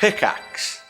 Pickaxe.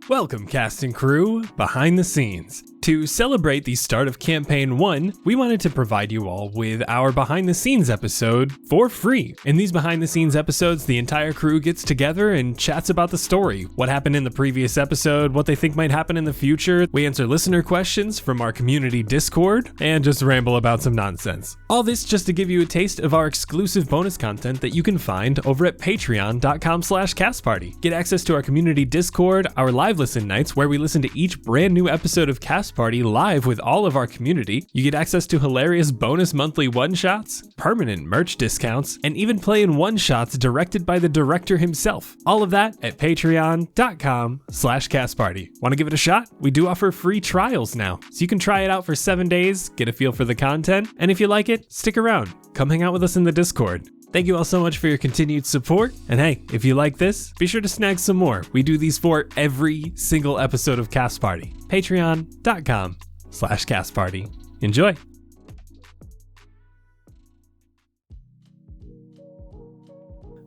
Welcome, cast and crew, behind the scenes. To celebrate the start of Campaign 1, we wanted to provide you all with our behind the scenes episode for free. In these behind the scenes episodes, the entire crew gets together and chats about the story, what happened in the previous episode, what they think might happen in the future. We answer listener questions from our community Discord, and just ramble about some nonsense. All this just to give you a taste of our exclusive bonus content that you can find over at patreon.com/castparty. Get access to our community Discord, our live listen nights where we listen to each brand new episode of Cast Party live with all of our community. You get access to hilarious bonus monthly one-shots, permanent merch discounts, and even play in one-shots directed by the director himself. All of that at patreon.com/castparty. Want to give it a shot? We do offer free trials now, so you can try it out for 7 days, get a feel for the content, and if you like it, stick around. Come hang out with us in the Discord. Thank you all so much for your continued support. And hey, if you like this, be sure to snag some more. We do these for every single episode of Cast Party. Patreon.com/castparty. Enjoy.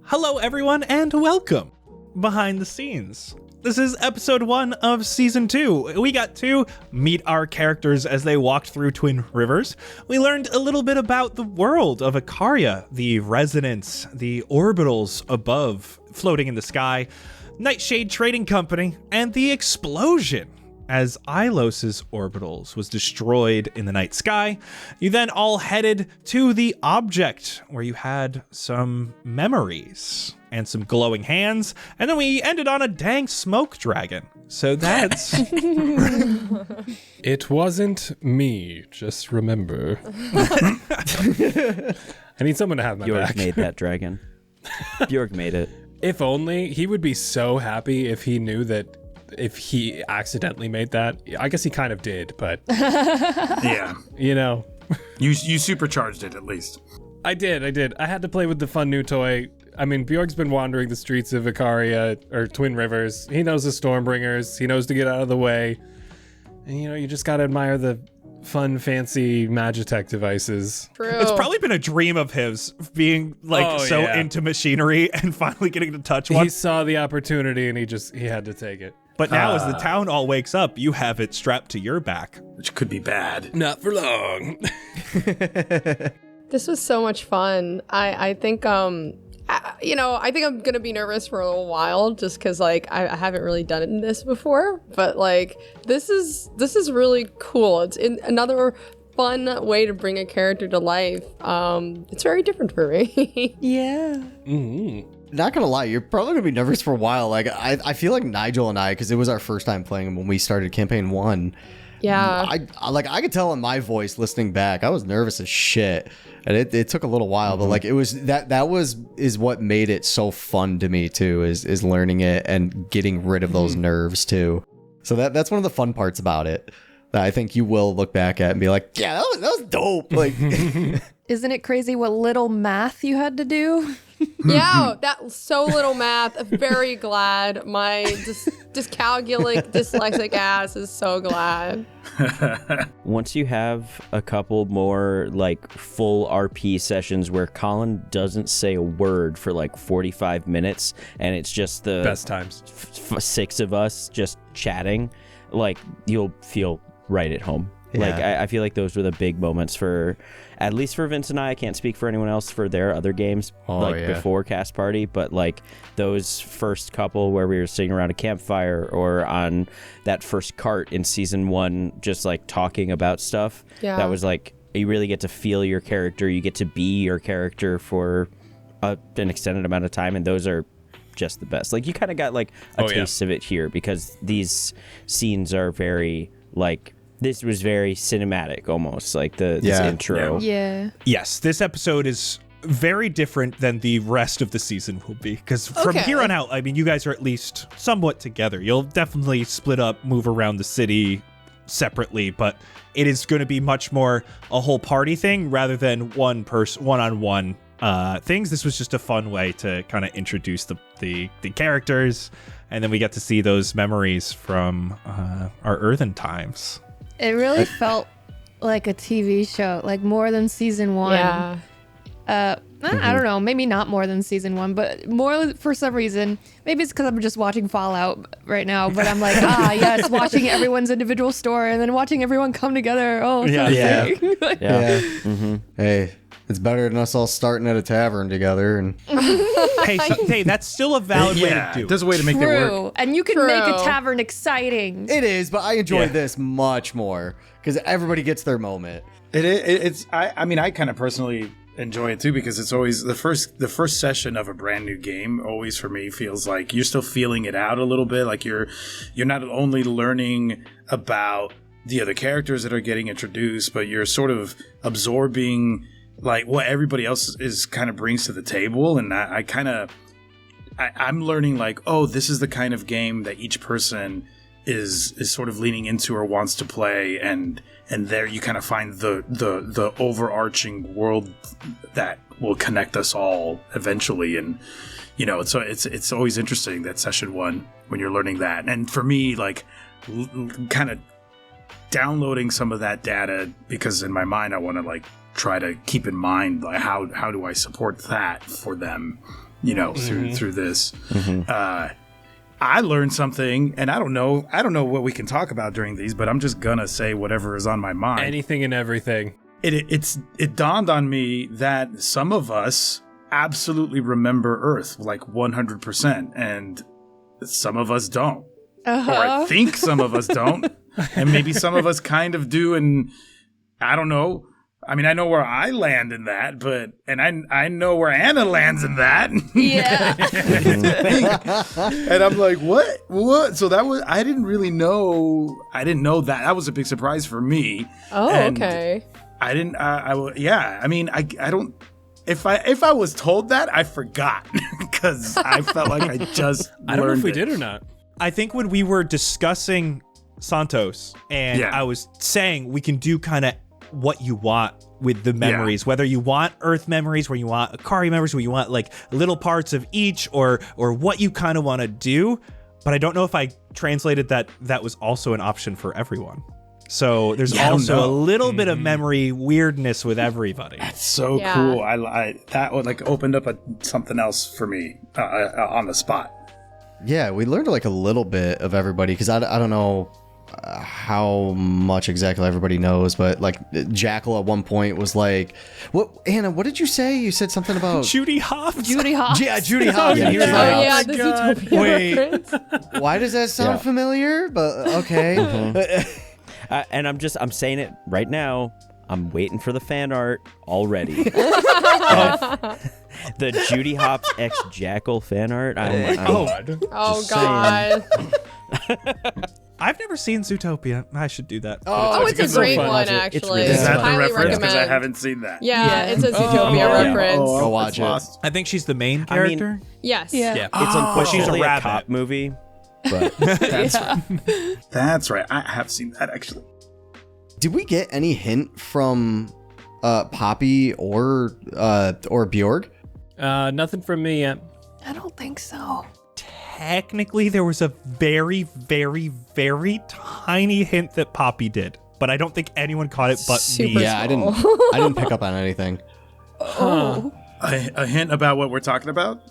Hello, everyone, and welcome behind the scenes. This is episode 1 of season 2. We got to meet our characters as they walked through Twin Rivers. We learned a little bit about the world of Ikaria, the resonance, the orbitals above floating in the sky, Nightshade Trading Company, and the explosion as Ilos's orbitals was destroyed in the night sky. You then all headed to the object where you had some memories and some glowing hands, and then we ended on a dang smoke dragon. So that's... It wasn't me, just remember. I need someone to have my back. Bjorg made that dragon. Bjorg made it. If only, he would be so happy if he knew that if he accidentally made that. I guess he kind of did, but... Yeah. You know. You supercharged it, at least. I did. I had to play with the fun new toy. I mean, Bjorg's been wandering the streets of Ikaria, or Twin Rivers. He knows the Stormbringers. He knows to get out of the way. And, you know, you just gotta admire the fun, fancy Magitech devices. True. It's probably been a dream of his, being into machinery and finally getting to touch one. He saw the opportunity and he had to take it. But now as the town all wakes up, you have it strapped to your back. Which could be bad. Not for long. This was so much fun. I think I think I'm gonna be nervous for a little while just because I haven't really done this before. But this is really cool. It's another fun way to bring a character to life. It's very different for me. Yeah. Mm-hmm. Not gonna lie, you're probably gonna be nervous for a while. I feel like Nigel and I, because it was our first time playing when we started campaign 1. Yeah. I could tell in my voice listening back, I was nervous as shit, and it took a little while, but it was is what made it so fun to me too, is learning it and getting rid of those nerves too. So that's one of the fun parts about it that I think you will look back at and be like, yeah, that was dope. Isn't it crazy what little math you had to do? Yeah, that so little math. I'm very glad. My dyslexic ass is so glad. Once you have a couple more full RP sessions where Colin doesn't say a word for 45 minutes and it's just the best times, 6 of us just chatting, you'll feel right at home. Yeah. I feel like those were the big moments for, at least for Vince and I can't speak for anyone else for their other games before Cast Party, but those first couple where we were sitting around a campfire or on that first cart in season 1, just talking about stuff. Yeah. That was you really get to feel your character. You get to be your character for an extended amount of time, and those are just the best. You kind of got a taste of it here because these scenes are very this was very cinematic almost, this intro. Yeah. Yes, this episode is very different than the rest of the season will be, because from here on out, I mean, you guys are at least somewhat together. You'll definitely split up, move around the city separately, but it is going to be much more a whole party thing rather than one-on-one things. This was just a fun way to kind of introduce the characters, and then we get to see those memories from our earthen times. It really felt like a TV show, more than season 1. Yeah. I don't know, maybe not more than season 1, but more for some reason. Maybe it's because I'm just watching Fallout right now, but I'm like, yes, watching everyone's individual story and then watching everyone come together. Oh, so exciting. Hey, it's better than us all starting at a tavern together. And hey, that's still a valid way to do. There's a way to make that work. True. And you can make a tavern exciting. it is, but I enjoy this much more because everybody gets their moment. I mean, I kind of personally enjoy it too because it's always the first session of a brand new game. Always for me feels like you're still feeling it out a little bit. Like you're not only learning about the other characters that are getting introduced, but you're sort of absorbing like what everybody else is kind of brings to the table. And I'm learning like, oh, this is the kind of game that each person is sort of leaning into or wants to play, and there you kind of find the overarching world that will connect us all eventually. And so it's always interesting that session 1 when you're learning that. And for me, like kind of downloading some of that data, because in my mind I want to like try to keep in mind like how do I support that for them, through this. I learned something, and I don't know what we can talk about during these, but I'm just gonna say whatever is on my mind. Anything and everything. It dawned on me that some of us absolutely remember Earth like 100%, and some of us don't. Or I think some of us don't, and maybe some of us kind of do, and I don't know. I mean, I know where I land in that, and I know where Anna lands in that. Yeah. And I'm like, what? So I didn't really know. I didn't know that. That was a big surprise for me. Oh, and okay. I didn't. Yeah. I mean, I don't. If I was told that, I forgot because I felt like I just. I don't know if we it. did or not. I think when we were discussing Santos, and I was saying we can do kind of what you want with the memories, whether you want Earth memories, where you want Akari memories, where you want like little parts of each, or what you kind of want to do. But I don't know if I translated that was also an option for everyone. So there's also a little bit of memory weirdness with everybody. That's so cool. I that would like opened up something else for me on the spot. Yeah, we learned like a little bit of everybody because I don't know how much exactly everybody knows, but like Jackal at one point was like, "What, Anna? What did you say? You said something about Judy Hopps. Judy Hopps. Yeah, Judy Hopps. And he was like, the Zootopia reference. why does that sound familiar? But okay. And I'm saying it right now. I'm waiting for the fan art already. The Judy Hopps x Jackal fan art. Oh God. I've never seen Zootopia. I should do that. Oh, it's a great one, actually. Is that the Highly reference? Because I recommend. haven't seen that. Yeah, it's a Zootopia reference. Go watch it. Lost. I think she's the main character. Yes. Yeah. It's unfortunately she's a a rabbit. cop movie, but That's right. I have seen that actually. Did we get any hint from Poppy or Bjorg? Nothing from me yet. I don't think so. Technically, there was a very, very, very tiny hint that Poppy did, but I don't think anyone caught it but Super me. Yeah, I didn't pick up on anything. A hint about what we're talking about?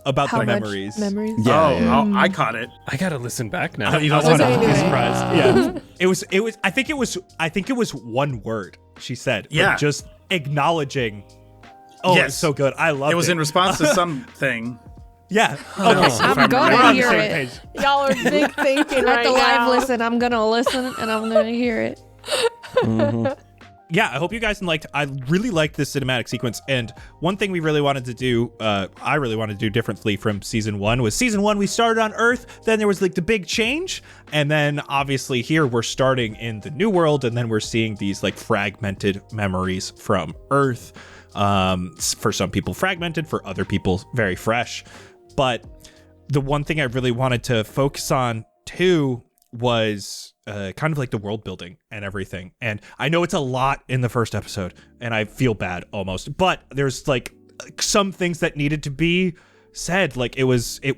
About How the much memories. memories? Yeah, I caught it. I gotta listen back now. You don't I want wasn't to be be surprised. Yeah, it was. I think it was one word she said. but Yeah. just acknowledging. Oh, Yes. it's so good. I love it. It was in response to something. Yeah. Okay. I'm We're on gonna the hear same it. page. Y'all are big thinking At right the now. live listen, I'm gonna listen and I'm gonna hear it. Yeah, I hope you guys liked. I really liked this cinematic sequence, and one thing we really wanted to do, I really wanted to do differently from season 1 was season 1 we started on Earth, then there was like the big change, and then obviously here we're starting in the new world, and then we're seeing these like fragmented memories from Earth. For some people fragmented, for other people very fresh. But the one thing I really wanted to focus on too was kind of like the world building and everything. And I know it's a lot in the first episode, and I feel bad almost, but there's like some things that needed to be said. Like it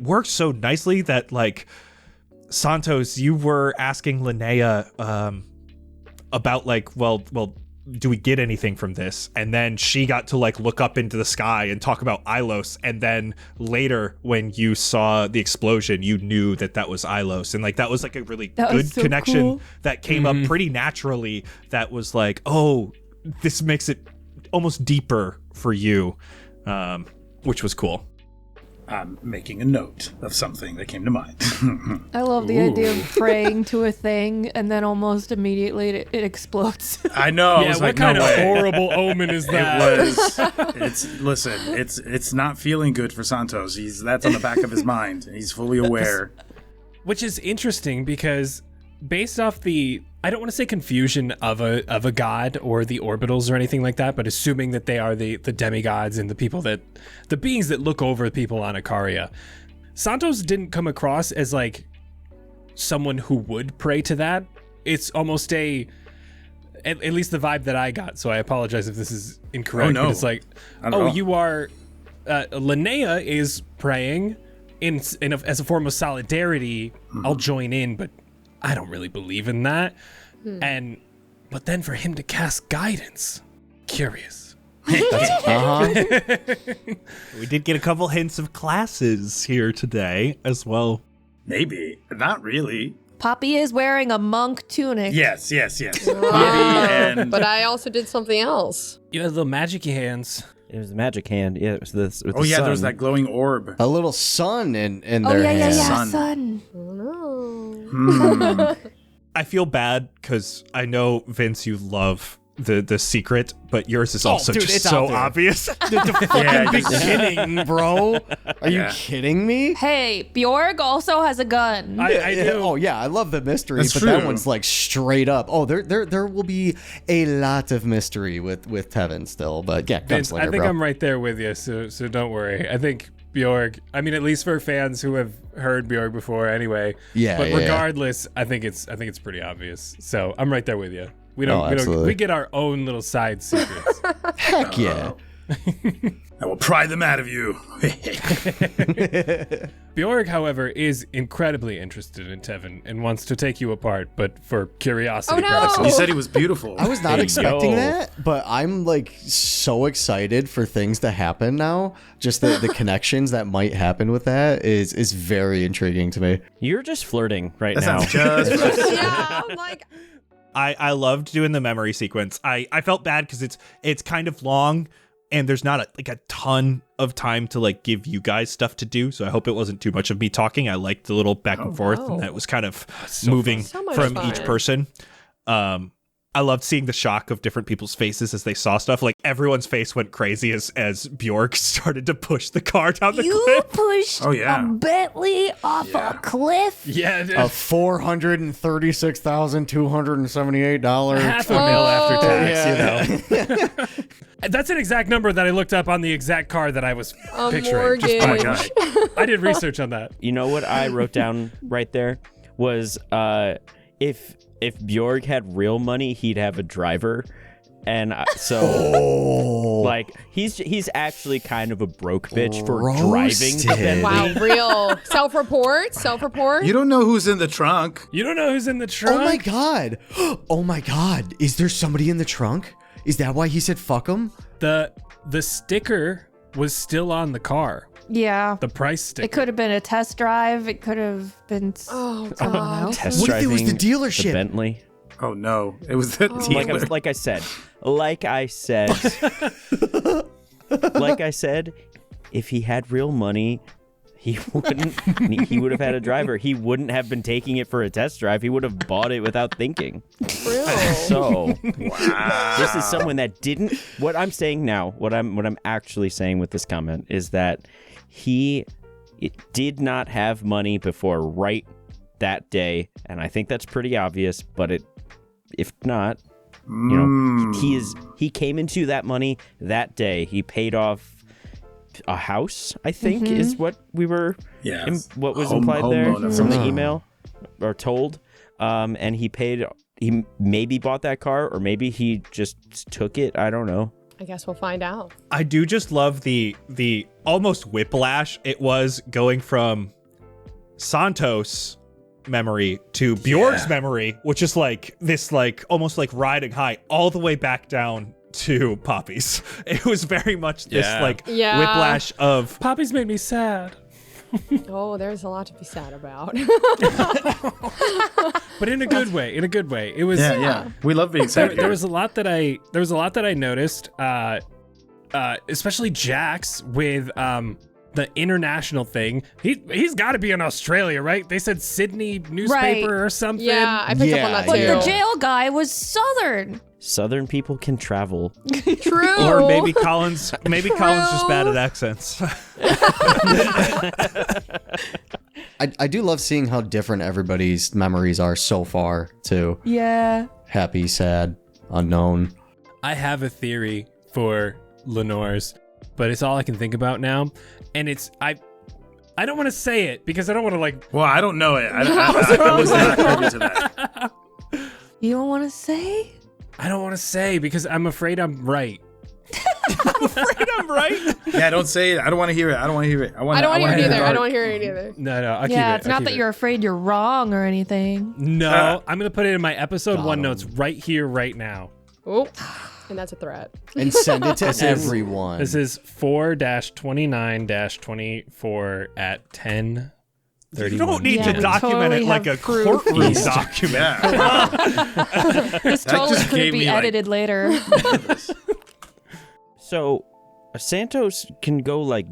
worked so nicely that like Santos, you were asking Linnea about like, well, do we get anything from this? And then she got to like look up into the sky and talk about Ilos. And then later when you saw the explosion, you knew that was Ilos. And like, that was like a really good so connection cool. that came up pretty naturally. That was like, oh, this makes it almost deeper for you, which was cool. I'm making a note of something that came to mind. I love the idea of praying to a thing and then almost immediately it explodes. I know. I Yeah, was what like, kind no of way. horrible omen is that? It's not feeling good for Santos. That's on the back of his mind. He's fully aware. Which is interesting because based off I don't want to say confusion of a god or the orbitals or anything like that, but assuming that they are the demigods and the beings that look over people on Ikaria, Santos didn't come across as like someone who would pray to that. It's almost at least the vibe that I got. So I apologize if this is incorrect. Oh, no. But it's like, Not at all. you are, Linnea is praying as a form of solidarity. Mm-hmm. I'll join in, but I don't really believe in that. But then for him to cast guidance, curious. We did get a couple hints of classes here today as well. Maybe. Not really. Poppy is wearing a monk tunic. Yes. And But I also did something else. You have little magic hands. It was the magic hand. Yeah, it was this. With oh the yeah, sun. there was that glowing orb. A little sun in Oh their yeah, hands. sun. No. I feel bad because I know, Vince, you love the secret, but yours is also dude, just it's so out there. obvious. The fucking beginning, bro. Are you kidding me? Hey, Bjorg also has a gun. I do. Oh yeah, I love the mystery, That's but that true. one's like straight up. Oh, there will be a lot of mystery with Tevin still, but yeah, Vince, gunslinger, I think bro. I'm right there with you, so don't worry. I think Bjorg, I mean, at least for fans who have heard Bjorg before anyway. Yeah, But yeah, regardless, I think it's pretty obvious. So I'm right there with you. We Oh, absolutely. we get our own little side secrets. Heck yeah. I will pry them out of you. Bjorg, however, is incredibly interested in Tevin and wants to take you apart, but for curiosity Oh, no. purposes. You said he was beautiful. I was not expecting yo. that, but I'm like so excited for things to happen now. Just the connections that might happen with that is very intriguing to me. You're just flirting right That now. sounds just right. Yeah, I'm like, I loved doing the memory sequence. I felt bad because it's kind of long and there's not a ton of time to like give you guys stuff to do. So I hope it wasn't too much of me talking. I liked the little back and forth, and that was kind of moving So much from fun. each person. I loved seeing the shock of different people's faces as they saw stuff. Like everyone's face went crazy as Bjork started to push the car down the You cliff. pushed Oh, yeah. a Bentley off a cliff. Yeah, dude. Of $436,278. half a mil after tax, Yeah. you know. That's an exact number that I looked up on the exact car that I was a picturing. Just by mortgage. God. I did research on that. You know what I wrote down right there was if Bjorg had real money, he'd have a driver. And like he's actually kind of a broke bitch for driving. Roasted. wow, real self-report. You don't know who's in the trunk. You don't know who's in the trunk? Oh my god. Oh my god. Is there somebody in the trunk? Is that why he said fuck him? The sticker was still on the car. Yeah. The price sticker. It could have been a test drive. It could have been. Oh, I don't know. Test What if it was driving the dealership? the Bentley. Oh no, it was the dealer. Like I said, if he had real money, he would have had a driver. He wouldn't have been taking it for a test drive. He would have bought it without thinking. real. So this is someone that didn't. What I'm saying now, what I'm actually saying with this comment is that he did not have money before right that day, and I think that's pretty obvious. But if not, you know, he came into that money that day. He paid off a house, I think, is what we were. Yes. What was Home implied there loan of from the some email or told. And he paid. He maybe bought that car, or maybe he just took it. I don't know. I guess we'll find out. I do just love the almost whiplash it was going from Santos memory to Bjorg's memory, which is like this, like almost like riding high all the way back down to Poppy's. It was very much this whiplash of Poppy's made me sad. Oh, there's a lot to be sad about. But in a good way. In a good way. It was. Yeah. We love being sad. There was a lot that I noticed. Especially Jax with the international thing. He's got to be in Australia, right? They said Sydney newspaper or something. Yeah, I picked up on that too. But the jail guy was Southern. Southern people can travel. True. or maybe Colin's just bad at accents. I do love seeing how different everybody's memories are so far, too. Yeah. Happy, sad, unknown. I have a theory for Lenore's, but it's all I can think about now. And it's I don't want to say it because I don't want to Well, I don't know it. I was not privy to that. You don't want to say? I don't want to say because I'm afraid I'm right. I'm afraid I'm right. Yeah, don't say it. I don't want to hear it. I don't want to hear it. I don't want to hear it either. I don't want to hear it either. No, I'll keep it. Yeah, it's not that you're afraid you're wrong or anything. No, I'm going to put it in my episode 1 notes right here, right now. Oh, and that's a threat. And send it to everyone. This is 4-29-24 at 10:31. You don't need to document it like a courtroom document. Yeah. This totally just could gave be me, edited later. So, Santos can go like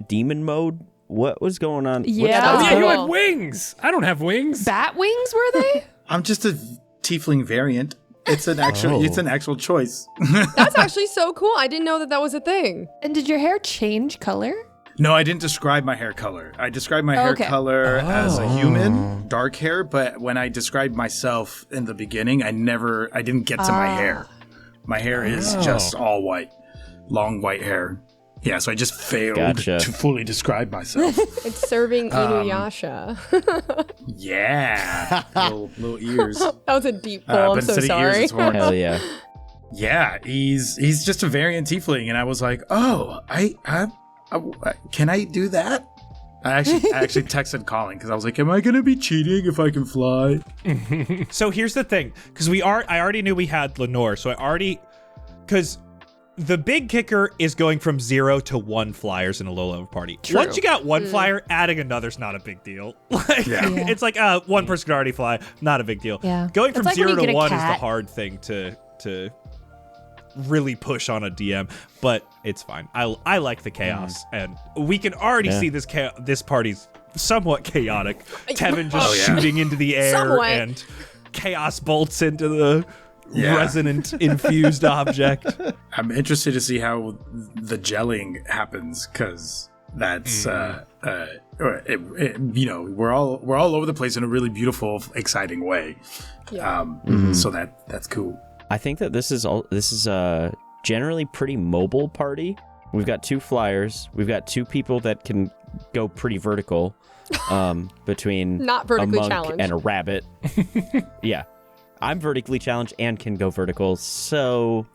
demon mode. What was going on? Yeah. Oh, yeah, you had Cool. wings. I don't have wings. Bat wings, were they? I'm just a tiefling variant. It's an actual choice. That's actually so cool. I didn't know that was a thing. And did your hair change color? No, I didn't describe my hair color. I described my hair Okay. color as a human, dark hair, but when I described myself in the beginning, I didn't get to my hair. My hair is just all white. Long white hair. Yeah, so I just failed to fully describe myself. It's serving Inuyasha. Yeah. little ears. That was a deep pull. I'm but so instead of sorry. ears, it's horns. Hell yeah. Yeah, he's just a variant tiefling, and I was like, oh, I can I do that? I actually texted Colin because I was like, am I gonna be cheating if I can fly? So here's the thing, because I already knew we had Lenore, so because the big kicker is going from 0 to 1 flyers in a low level party. True. Once you got 1 flyer, adding another's not a big deal. Yeah. It's like one person can already fly, not a big deal. Yeah. Going It's from like when 0 you to get a 1 is the cat. hard thing to really push on a DM, but it's fine. I like the chaos, and we can already see this party's somewhat chaotic. Tevin just shooting into the air Somewhat. and chaos bolts into the resonant infused object. I'm interested to see how the gelling happens because that's we're all over the place in a really beautiful, exciting way. Yeah. So that's cool. I think that this is a generally pretty mobile party. We've got 2 flyers. We've got 2 people that can go pretty vertical between Not vertically a monk challenged. and a rabbit. Yeah. I'm vertically challenged and can go vertical, so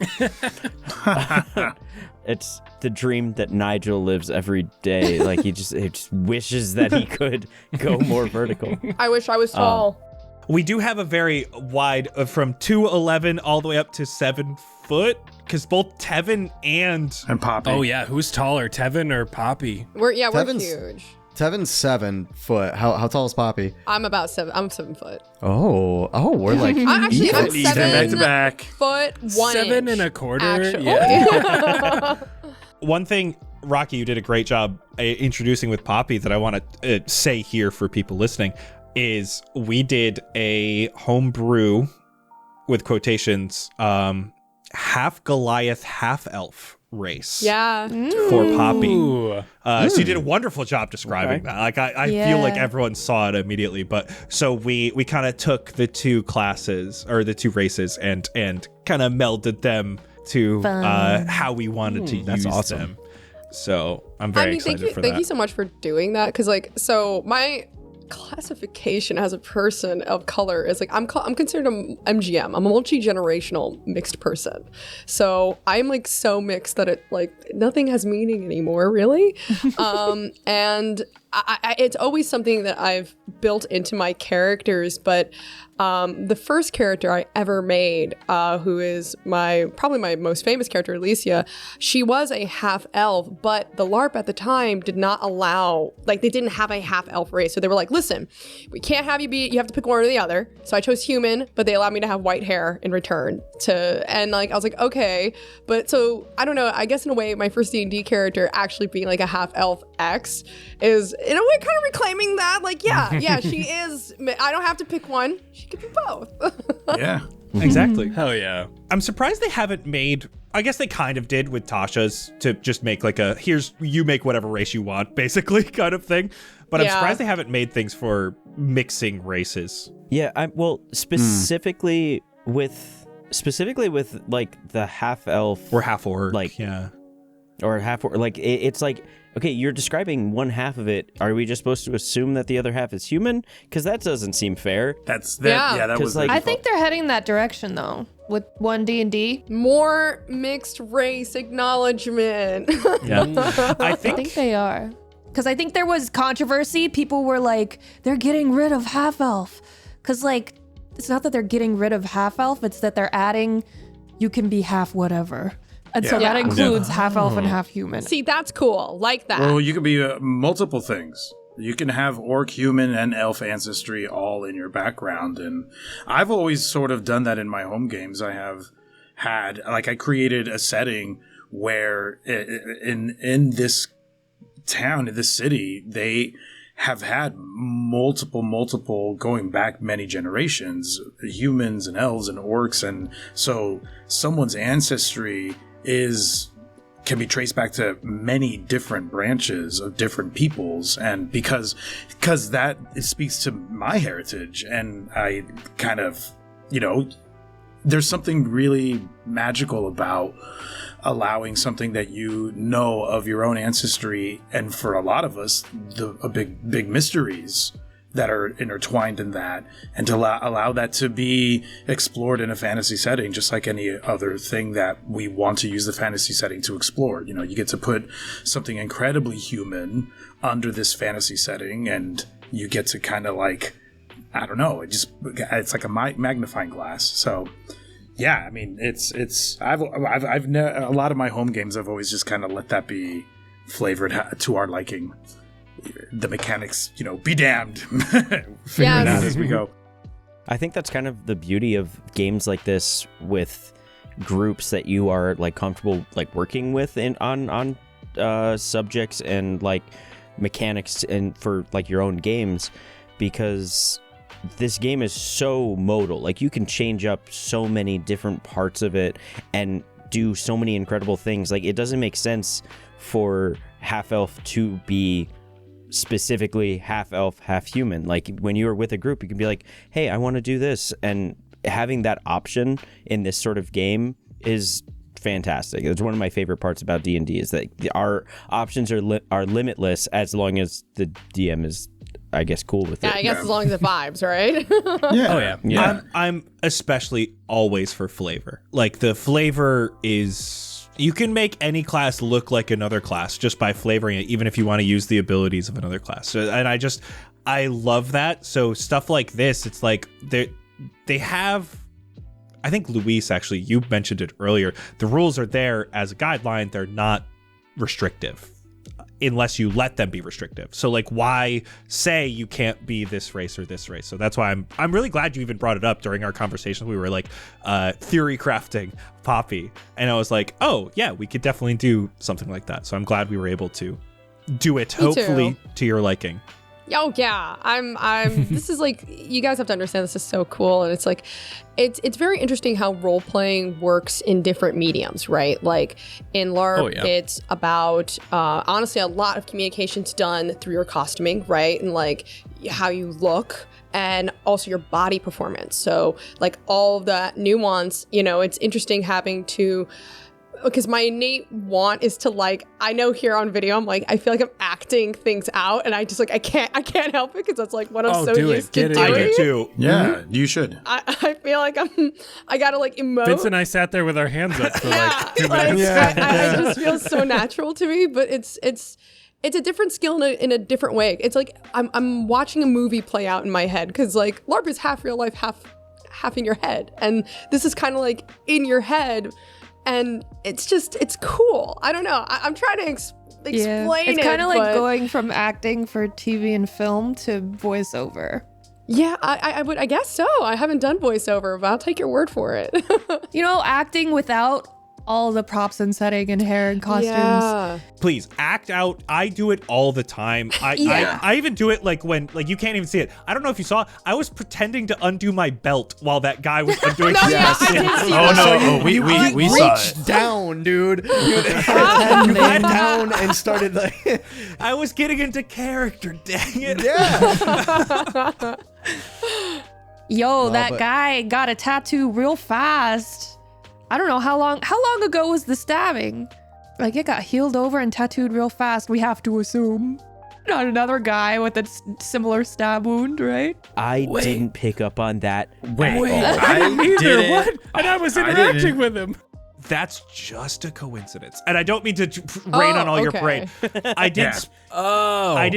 it's the dream that Nigel lives every day. Like he just wishes that he could go more vertical. I wish I was tall. We do have a very wide, from 2'11" all the way up to 7 foot, because both Tevin and Poppy. Oh yeah, who's taller, Tevin or Poppy? We're Tevin's- huge. Tevin's 7 foot. How tall is Poppy? I'm about 7. I'm 7 foot. Oh, we're like I'm even. 7 back to back. foot 1 7 inch, and a quarter. actually. Yeah. one thing, Rocky, you did a great job introducing with Poppy that I want to say here for people listening is we did a homebrew with quotations, half Goliath, half elf race. Yeah. For Poppy. Ooh. So you did a wonderful job describing that. Like I feel like Yeah. everyone saw it immediately. But so we kind of took the 2 classes or the 2 races and kind of melded them to how we wanted to use them. So I'm very excited for that. Thank you so much for doing that. Because so my classification as a person of color is like I'm considered a MGM. I'm a multi-generational mixed person. So I'm so mixed that it nothing has meaning anymore, really. And it's always something that I've built into my characters, but the first character I ever made, who is probably my most famous character, Alicia, she was a half elf, but the LARP at the time did not allow, like, they didn't have a half elf race. So they were like, listen, we can't have you have to pick one or the other. So I chose human, but they allowed me to have white hair in return and like, I was like, okay. But so I don't know, I guess in a way, my first D&D character actually being like a half elf X is in a way kind of reclaiming that, like, yeah, she is, I don't have to pick one. She could be both. Yeah. Exactly. Hell yeah. I'm surprised they haven't made, I guess they kind of did with Tasha's, to just make like you make whatever race you want, basically, kind of thing. But I'm surprised they haven't made things for mixing races. Yeah, specifically with like the half elf or half orc, like, yeah, or half orc, like it's like, okay, you're describing one half of it. Are we just supposed to assume that the other half is human? Because that doesn't seem fair. That was like, I think they're heading that direction though with 1D&D. More mixed race acknowledgement. Yeah, I think they are. Because I think there was controversy. People were like, they're getting rid of half elf. Because like, it's not that they're getting rid of half elf, it's that they're adding, you can be half whatever. And so that includes half elf and half human. See, that's cool. Like that. Well, you can be multiple things. You can have orc, human, and elf ancestry all in your background. And I've always sort of done that in my home games. I have had, like, I created a setting where in this town, in this city, they have had multiple going back many generations, humans and elves and orcs. And so someone's ancestry can be traced back to many different branches of different peoples, and because that it speaks to my heritage, and I kind of, there's something really magical about allowing something that you know of your own ancestry, and for a lot of us, big mysteries that are intertwined in that, and to allow that to be explored in a fantasy setting, just like any other thing that we want to use the fantasy setting to explore. You get to put something incredibly human under this fantasy setting, and you get to kind of like, I don't know, it's like a magnifying glass. So yeah, I mean, I've a lot of my home games, I've always just kind of let that be flavored to our liking. The mechanics, be damned. Figure it out as we go. I think that's kind of the beauty of games like this, with groups that you are like comfortable like working with on subjects and like mechanics and for like your own games, because this game is so modal. Like, you can change up so many different parts of it and do so many incredible things. Like, it doesn't make sense for half elf to be specifically half elf, half human. Like, when you're with a group, you can be like, hey, I want to do this, and having that option in this sort of game is fantastic. It's one of my favorite parts about D&D, is that our options are limitless, as long as the DM is, I guess, cool with it. Yeah, I guess as long as it vibes, right? Yeah. Oh yeah. I'm especially always for flavor. Like, the flavor is, you can make any class look like another class just by flavoring it, even if you want to use the abilities of another class. So, and I love that. So stuff like this, it's like they have, I think, Luis, actually, you mentioned it earlier, the rules are there as a guideline. They're not restrictive unless you let them be restrictive. So like, why say you can't be this race or this race? So that's why I'm really glad you even brought it up during our conversation. We were like theory crafting Poppy, and I was like, oh yeah, we could definitely do something like that. So I'm glad we were able to do it, hopefully to your liking. Oh yeah, I'm this is like, you guys have to understand, this is so cool. And it's like, it's very interesting how role playing works in different mediums, right? Like in LARP, it's about honestly a lot of communications done through your costuming, right? And like how you look, and also your body performance. So like all of that nuance, it's interesting having to, because my innate want is to, like, I know here on video, I'm like, I feel like I'm acting things out, and I just like, I can't help it, because that's like what I'm so used to doing. I do too. Yeah, you should. I feel like I gotta like emote. Vince and I sat there with our hands up for like 2 minutes. I just feel so natural to me, but it's it's a different skill in a different way. It's like I'm watching a movie play out in my head, because like LARP is half real life, half in your head, and this is kind of like in your head, and it's cool. I don't know. I'm trying to explain it. It's kind of like going from acting for TV and film to voiceover. Yeah, I guess so. I haven't done voiceover, but I'll take your word for it. Acting without all the props and setting and hair and costumes. Yeah. Please act out. I do it all the time. I even do it like when you can't even see it. I don't know if you saw. I was pretending to undo my belt while that guy was undoing. I did see that. We saw it. Reached down, dude. You went down and started like. I was getting into character. Dang it. Yeah. That guy got a tattoo real fast. I don't know how long ago was the stabbing? Like, it got healed over and tattooed real fast, we have to assume. Not another guy with a similar stab wound, right? I didn't pick up on that. I didn't either. What? And I was interacting with him. That's just a coincidence. And I don't mean to rain on all your parade. I did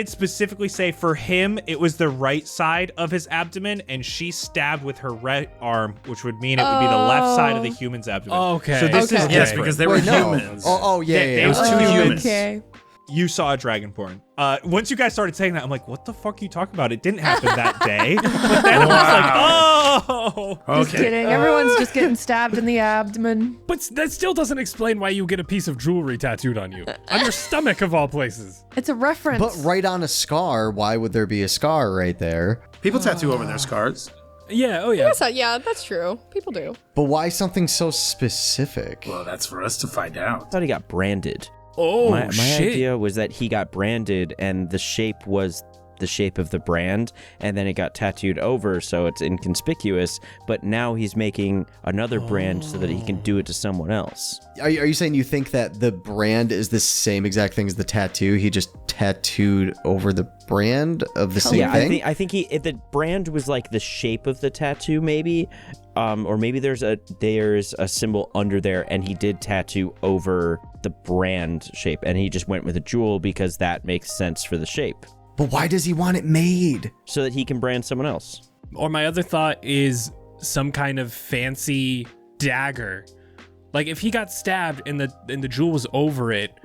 specifically say for him, it was the right side of his abdomen, and she stabbed with her right arm, which would mean it would be the left side of the human's abdomen. Okay. So this is Yes, because they were humans. It was two humans. Okay. You saw a dragonborn. Once you guys started saying that, I'm like, what the fuck are you talking about? It didn't happen that day. But then I was like, oh. Just kidding. Everyone's just getting stabbed in the abdomen. But that still doesn't explain why you get a piece of jewelry tattooed on you. On your stomach, of all places. It's a reference. But right on a scar, why would there be a scar right there? People tattoo over their scars. Yeah, oh yeah. Yeah, that's true. People do. But why something so specific? Well, that's for us to find out. I thought he got branded. Oh, my shit. idea was that he got branded and the shape was the shape of the brand, and then it got tattooed over so it's inconspicuous, but now he's making another brand so that he can do it to someone else. Are you saying you think that the brand is the same exact thing as the tattoo? He just tattooed over the brand of the same thing? I think the brand was like the shape of the tattoo, maybe. Or maybe there's a symbol under there, and he did tattoo over the brand shape, and he just went with a jewel because that makes sense for the shape. But why does he want it made? So that he can brand someone else. Or my other thought is some kind of fancy dagger. Like if he got stabbed and the jewel was over it,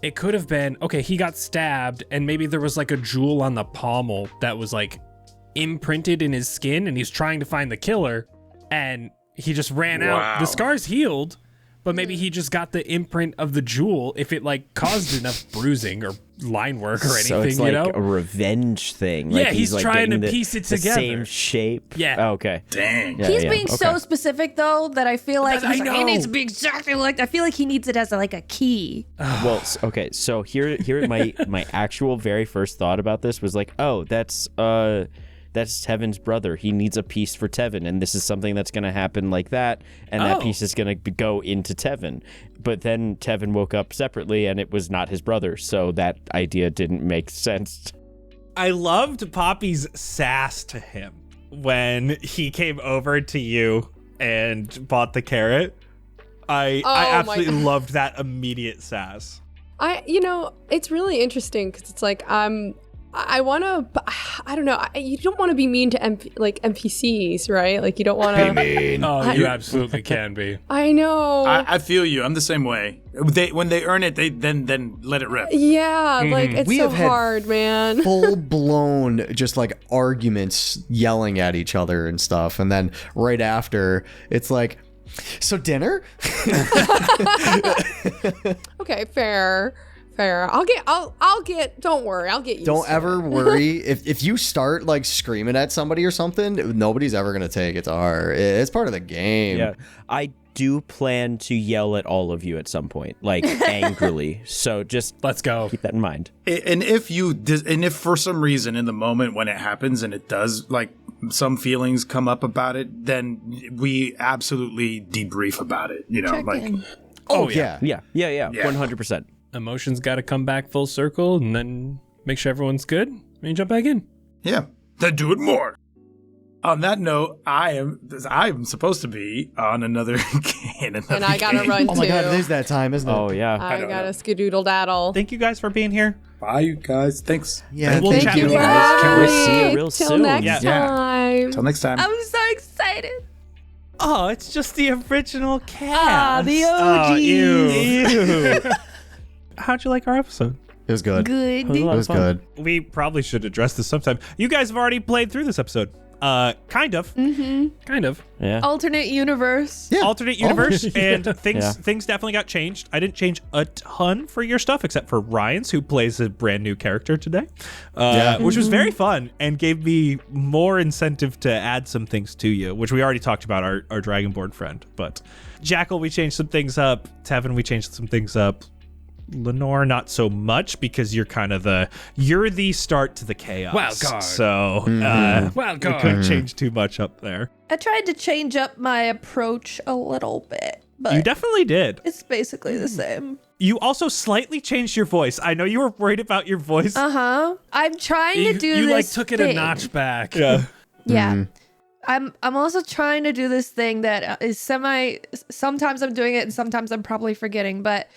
it could have been, okay, he got stabbed and maybe there was like a jewel on the pommel that was like imprinted in his skin, and he's trying to find the killer. And he just ran out. The scar's healed, but maybe he just got the imprint of the jewel if it like caused enough bruising or line work or anything, so it's like a revenge thing. Yeah, like he's like trying to the, piece it the together. Same shape. Yeah. Oh, okay. Dang. Yeah, He's yeah, being so okay. specific though that I feel like I he's like, know. it needs to be exactly like. I feel like he needs it as like a key. Well, okay. So here my actual very first thought about this was like, oh, that's Tevin's brother. He needs a piece for Tevin, and this is something that's going to happen like that, and that piece is going to go into Tevin. But then Tevin woke up separately, and it was not his brother, so that idea didn't make sense. I loved Poppy's sass to him when he came over to you and bought the carrot. I absolutely loved that immediate sass. It's really interesting because it's like I want to, I don't know. You don't want to be mean to NPCs, right? Like you don't want to be mean. Oh, you absolutely can be. I know. I feel you. I'm the same way. When they earn it, they then let it rip. Yeah, like it's so hard, man. Full blown, just like arguments, yelling at each other and stuff, and then right after, it's like, so dinner. Okay, fair. I'll get. Don't worry. I'll get you. Don't ever worry. If you start like screaming at somebody or something, nobody's ever gonna take it to heart. It's part of the game. Yeah, I do plan to yell at all of you at some point, like angrily. So just let's go. Keep that in mind. And if for some reason in the moment when it happens and it does like some feelings come up about it, then we absolutely debrief about it. Check in. Oh yeah. 100%. Emotions got to come back full circle and then make sure everyone's good and jump back in. Yeah, then do it more. On that note, I am supposed to be on another game. I gotta run too. Oh my god, it is that time, isn't it? Oh yeah. I gotta skedoodle daddle. Thank you guys for being here. Bye, you guys. Thanks. Yeah, We'll thank chat you with you guys. Can we see you real Till soon? next Yeah. time. Till next time. I'm so excited. Oh, it's just the original cast. the Oh, OGs. ew. How'd you like our episode? It was good. Good. It was good. We probably should address this sometime. You guys have already played through this episode. Kind of. Kind of. Yeah. Alternate universe. Yeah. Alternate universe, and Yeah. things definitely got changed. I didn't change a ton for your stuff, except for Ryan's, who plays a brand new character today, which was very fun and gave me more incentive to add some things to you, which we already talked about, our Dragonborn friend. But Jackal, we changed some things up. Tevin, we changed some things up. Lenore, not so much, because you're kind of you're the start to the chaos. Wild card. So Wild we card. couldn't change too much up there. I tried to change up my approach a little bit, but You definitely did. it's basically the same. You also slightly changed your voice. I know you were worried about your voice. I'm trying to do You this like took it a thing. notch back. Yeah. Yeah. I'm also trying to do this thing that is sometimes I'm doing it and sometimes I'm probably forgetting, but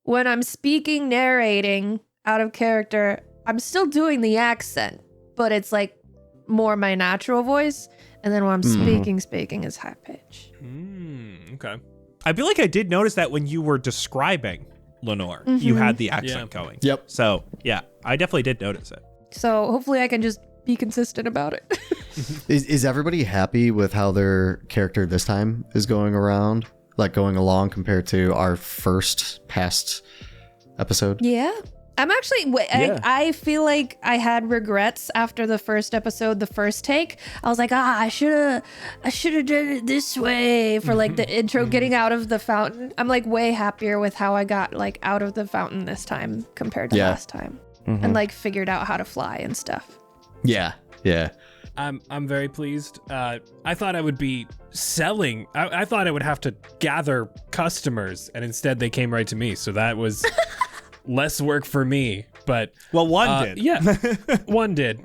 when I'm speaking, narrating out of character, I'm still doing the accent, but it's like more my natural voice. And then when I'm speaking is high pitch. Okay. I feel like I did notice that when you were describing Lenore, you had the accent going. Yep. So, yeah, I definitely did notice it. So hopefully I can just be consistent about it. Is everybody happy with how their character this time is going around? Like going along compared to our past episode? Yeah. I'm actually, I feel like I had regrets after the first episode, the first take. I was like, I should have done it this way for like the intro, getting out of the fountain. I'm like way happier with how I got like out of the fountain this time compared to last time, and like figured out how to fly and stuff. Yeah. Yeah. I'm very pleased. I thought I would be selling. I thought I would have to gather customers, and instead they came right to me. So that was less work for me. But Well, one did. Yeah, one did.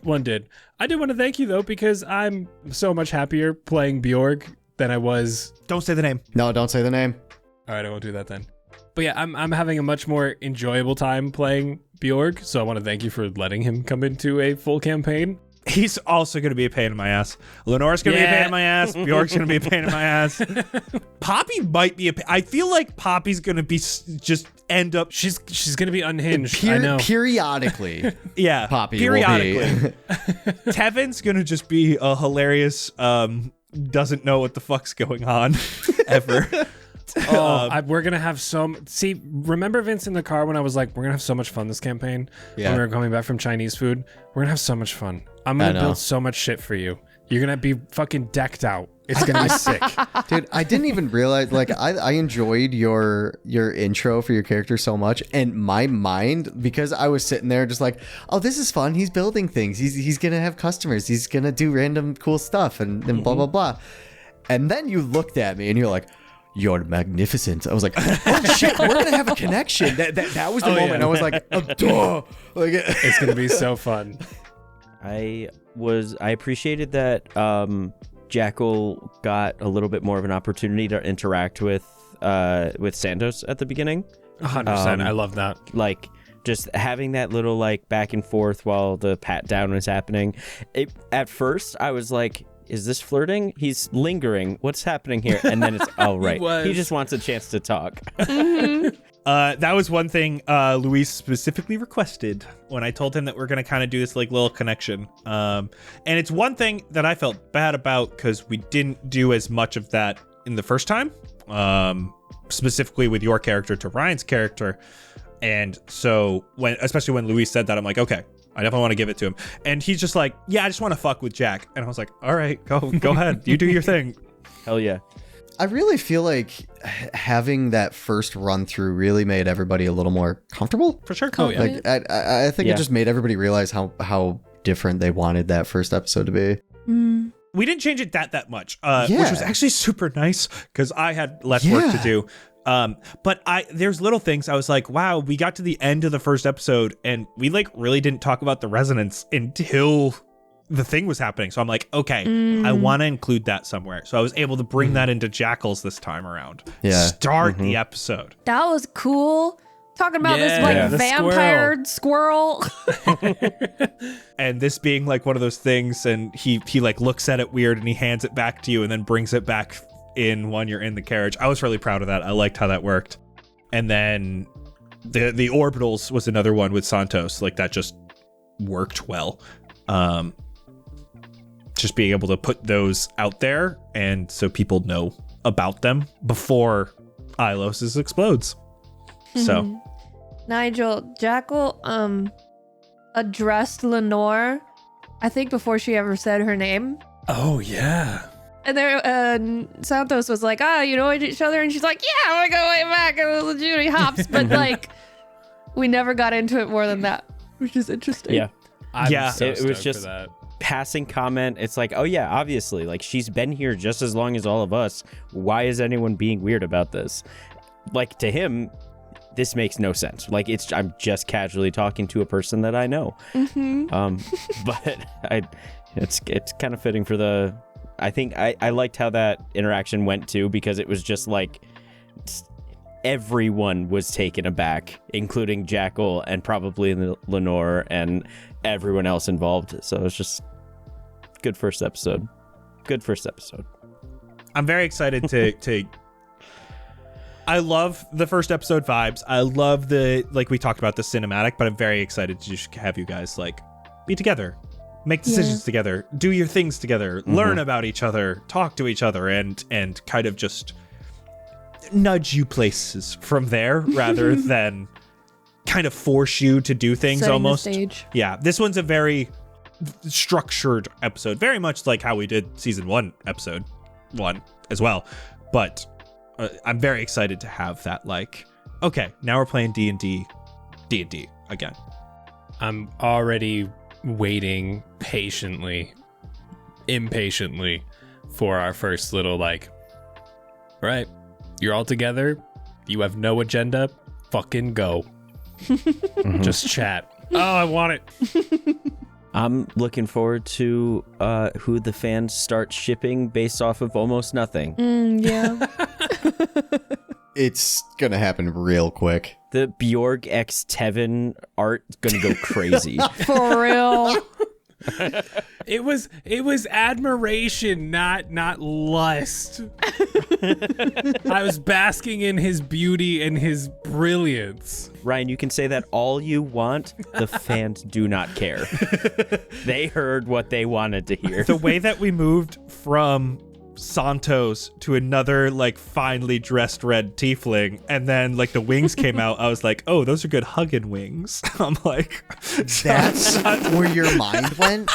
I did want to thank you though, because I'm so much happier playing Bjorg than I was. Don't say the name. No, don't say the name. All right, I won't do that then. But yeah, I'm having a much more enjoyable time playing Bjorg. So I want to thank you for letting him come into a full campaign. He's also going to be a pain in my ass. Lenore's going to be a pain in my ass. Bjork's going to be a pain in my ass. Poppy might be I feel like Poppy's going to be just end up. She's gonna be unhinged. I know. Periodically. Yeah. Poppy periodically. will be. Tevin's going to just be a hilarious, doesn't know what the fuck's going on ever. We're gonna have see, remember Vince in the car when I was like, we're gonna have so much fun this campaign? Yeah. When we were coming back from Chinese food, we're gonna have so much fun. I'm gonna build so much shit for you. You're gonna be fucking decked out. It's gonna be sick. Dude, I didn't even realize, like, I enjoyed your intro for your character so much, and my mind, because I was sitting there just like, oh, this is fun. He's building things. He's gonna have customers. He's gonna do random cool stuff and blah, blah, blah. And then you looked at me and you're like, you're magnificent. I was like, oh shit, we're gonna have a connection. That was the moment. Yeah. I was like, oh, duh. Like, It's gonna be so fun. I appreciated that Jackal got a little bit more of an opportunity to interact with Santos at the beginning. 100%. I love that. Like just having that little like back and forth while the pat down was happening. At first I was like, is this flirting? He's lingering. What's happening here? And then it's, oh, right. He just wants a chance to talk. That was one thing Luis specifically requested when I told him that we're going to kind of do this like little connection. And it's one thing that I felt bad about because we didn't do as much of that in the first time, specifically with your character to Ryan's character. And so especially when Luis said that, I'm like, okay, I definitely want to give it to him. And he's just like, yeah, I just want to fuck with Jack. And I was like, all right, go ahead. You do your thing. Hell yeah. I really feel like having that first run through really made everybody a little more comfortable. For sure. Oh, yeah. Like I think it just made everybody realize how different they wanted that first episode to be. We didn't change it that much, which was actually super nice because I had less work to do. But there's little things I was like, wow, we got to the end of the first episode and we like really didn't talk about the resonance until the thing was happening. So I'm like, okay, I want to include that somewhere. So I was able to bring that into Jackals this time around. Yeah. Start the episode. That was cool Talking about Yeah, this the vampire squirrel. And this being like one of those things, and he like looks at it weird and he hands it back to you and then brings it back in when you're in the carriage. I was really proud of that. I liked how that worked. And then the orbitals was another one with Santos. Like that just worked well. Just being able to put those out there and so people know about them before Ilos explodes. So Nigel, Jackal addressed Lenore, I think before she ever said her name. Oh, yeah. And there, Santos was like, you know each other? And she's like, yeah, we go way back. It was Judy Hopps. But like, we never got into it more than that, which is interesting. Yeah. It was just for that. passing comment. It's like, oh yeah, obviously, like she's been here just as long as all of us. Why is anyone being weird about this? Like to him, this makes no sense. Like I'm just casually talking to a person that I know. But it's kind of fitting for the. I think I liked how that interaction went too, because it was just like everyone was taken aback, including Jackal and probably Lenore and everyone else involved. So it was just good first episode. I'm very excited to I love the first episode vibes. I love like we talked about the cinematic, but I'm very excited to just have you guys like be together, make decisions together, do your things together, learn about each other, talk to each other, and kind of just nudge you places from there rather than kind of force you to do things. Setting almost the stage. Yeah, this one's a very structured episode, very much like how we did season 1 episode 1 as well, but I'm very excited to have that, like, okay, now we're playing D&D again. I'm already waiting impatiently for our first little, like, right, you're all together, you have no agenda, fucking go. Just chat. Oh, I want it. I'm looking forward to who the fans start shipping based off of almost nothing. Yeah. It's gonna happen real quick. The Bjorg x Tevin art is gonna go crazy. For real. It was admiration, not lust. I was basking in his beauty and his brilliance. Ryan, you can say that all you want. The fans do not care. They heard what they wanted to hear. The way that we moved from Santos to another like finely dressed red tiefling, and then like the wings came out, I was like, oh, those are good hugging wings. I'm like, That's where your mind went?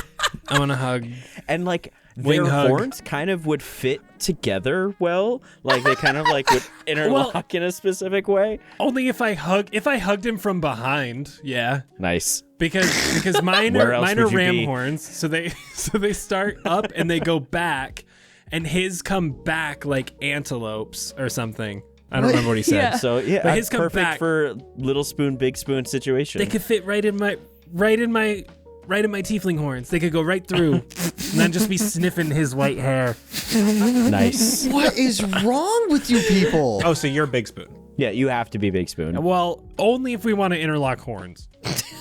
I want to hug. And like Wing their hug. horns kind of would fit together well. Like they kind of like would interlock in a specific way. Only if I hugged him from behind, yeah. Nice. Because mine Where are else would you ram be? horns, so they start up and they go back, and his come back like antelopes or something. I don't remember what he said. Yeah. So yeah, But his it's come perfect back. for little spoon, big spoon situation. They could fit right in my tiefling horns. They could go right through, and then just be sniffing his white hair. Nice. What is wrong with you people? oh, so you're Big Spoon. Yeah, you have to be big spoon. Well, only if we want to interlock horns.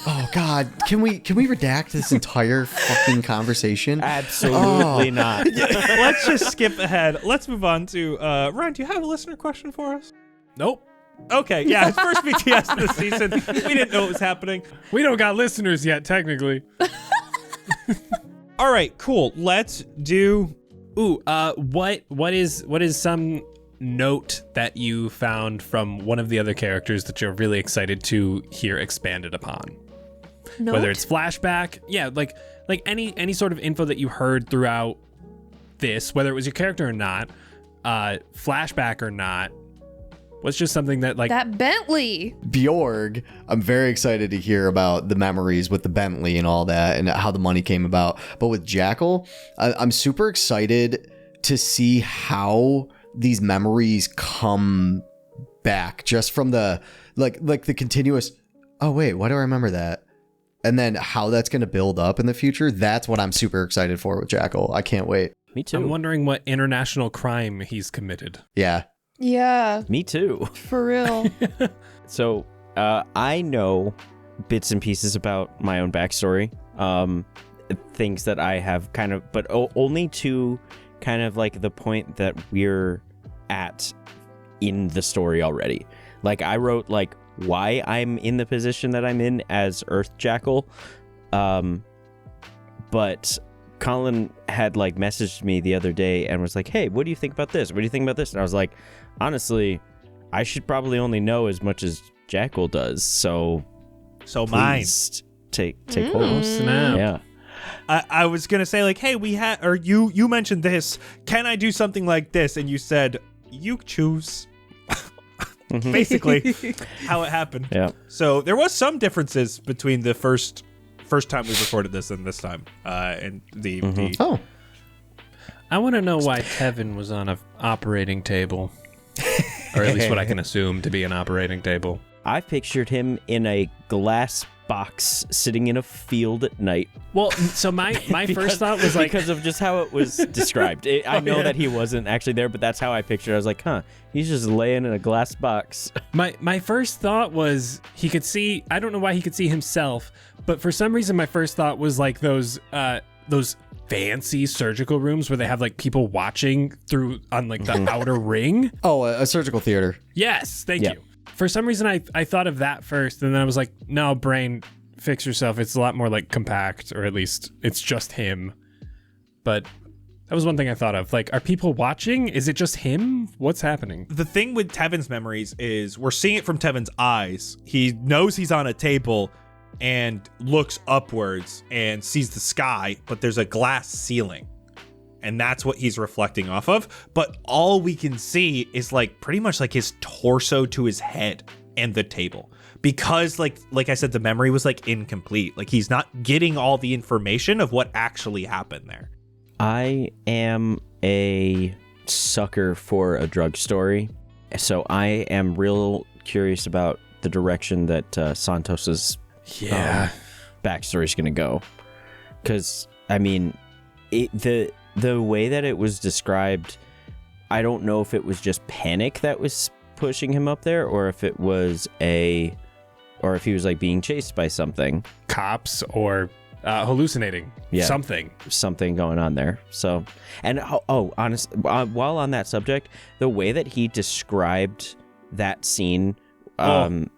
Oh God, can we redact this entire fucking conversation? Absolutely not. Let's just skip ahead. Let's move on to Ryan. Do you have a listener question for us? Nope. Okay, yeah, it's first BTS of the season. We didn't know it was happening. We don't got listeners yet, technically. All right, cool. Let's do. Ooh, what is some note that you found from one of the other characters that you're really excited to hear expanded upon? Note? Whether it's flashback, yeah, like any sort of info that you heard throughout this, whether it was your character or not, flashback or not, was just something that like That Bentley. Bjorg, I'm very excited to hear about the memories with the Bentley and all that and how the money came about. But with Jackal, I'm super excited to see how these memories come back just from the like the continuous, oh wait, why do I remember that? And then how that's going to build up in the future. That's what I'm super excited for with Jackal. I can't wait. Me too. I'm wondering what international crime he's committed. Yeah. Yeah, Me too. for real. So I know bits and pieces about my own backstory. Things that I have kind of, but only to kind of like the point that we're at in the story already. Like I wrote like why I'm in the position that I'm in as Earth Jackal. But Colin had like messaged me the other day and was like, hey, what do you think about this? What do you think about this? And I was like, honestly, I should probably only know as much as Jackal does. So mine. Take hold. Snap. Yeah. I was gonna say like, hey, you mentioned this. Can I do something like this? And you said you choose. Basically, how it happened. Yeah. So there was some differences between the first time we recorded this and this time. And the Oh, I want to know why Tevin was on an operating table, or at least what I can assume to be an operating table. I pictured him in a glass box sitting in a field at night. Well, so my first thought was like, because of just how it was described. I know that he wasn't actually there, but that's how I pictured it. I was like, huh, he's just laying in a glass box. my first thought was he could see, I don't know why he could see himself, but for some reason my first thought was like those fancy surgical rooms where they have like people watching through on like the outer ring. Oh, a surgical theater. Yes, thank you. For some reason I thought of that first, and then I was like, no, brain, fix yourself. It's a lot more like compact, or at least it's just him. But that was one thing I thought of. Like, are people watching? Is it just him? What's happening? The thing with Tevin's memories is we're seeing it from Tevin's eyes. He knows he's on a table and looks upwards and sees the sky, but there's a glass ceiling. And that's what he's reflecting off of. But all we can see is like pretty much like his torso to his head and the table. Because like I said, the memory was like incomplete. Like he's not getting all the information of what actually happened there. I am a sucker for a drug story. So I am real curious about the direction that Santos's backstory is going to go. Because, I mean, the way that it was described, I don't know if it was just panic that was pushing him up there, or if it was or if he was like being chased by something. Cops or hallucinating. Yeah. Something going on there. So, and honestly, while on that subject, the way that he described that scene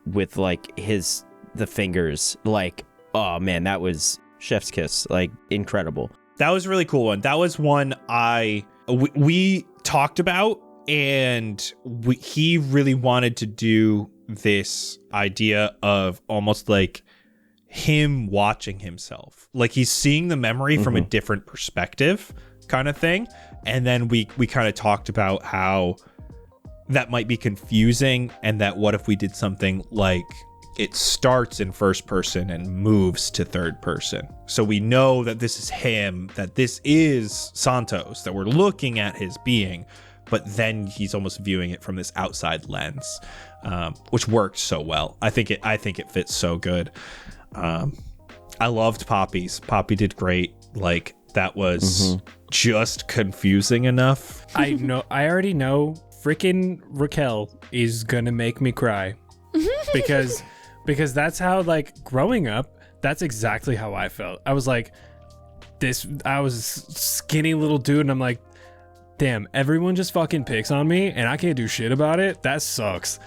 with like the fingers, like, oh man, that was chef's kiss, like incredible. That was a really cool one. That was one we talked about, and he really wanted to do this idea of almost like him watching himself. Like he's seeing the memory from a different perspective kind of thing. And then we kind of talked about how that might be confusing, and that what if we did something like it starts in first person and moves to third person. So we know that this is him, that this is Santos, that we're looking at his being, but then he's almost viewing it from this outside lens, which worked so well. I think it fits so good. I loved Poppy's. Poppy did great. Like that was just confusing enough. I already know freaking Raquel is gonna make me cry because that's how, like, growing up, that's exactly how I felt. I was like, I was a skinny little dude, and I'm like, damn, everyone just fucking picks on me, and I can't do shit about it. That sucks.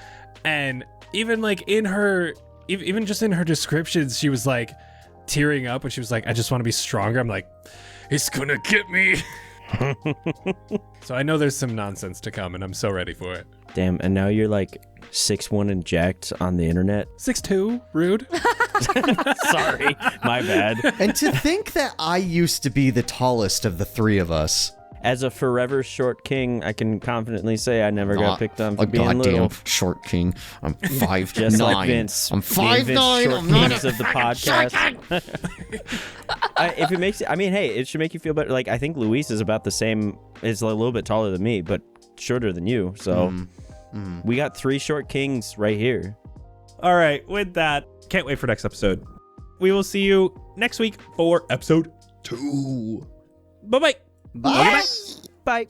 And even like even just in her descriptions, she was like tearing up when she was like, I just want to be stronger. I'm like, it's gonna get me. So I know there's some nonsense to come, and I'm so ready for it. Damn, and now you're like 6'1" and jacked on the internet. 6'2", rude. Sorry, my bad. And to think that I used to be the tallest of the three of us. As a forever short king, I can confidently say I never got picked on for a being goddamn little. Short king. I'm 5'9". Just like Vince. I'm Being Vince 5'9". short I'm not kings of the podcast. If it makes, I mean, hey, it should make you feel better. Like I think Luis is about the same. Is a little bit taller than me, but shorter than you. So we got 3 short kings right here. All right, with that, can't wait for next episode. We will see you next week for episode 2. Bye-bye. Bye. Bye.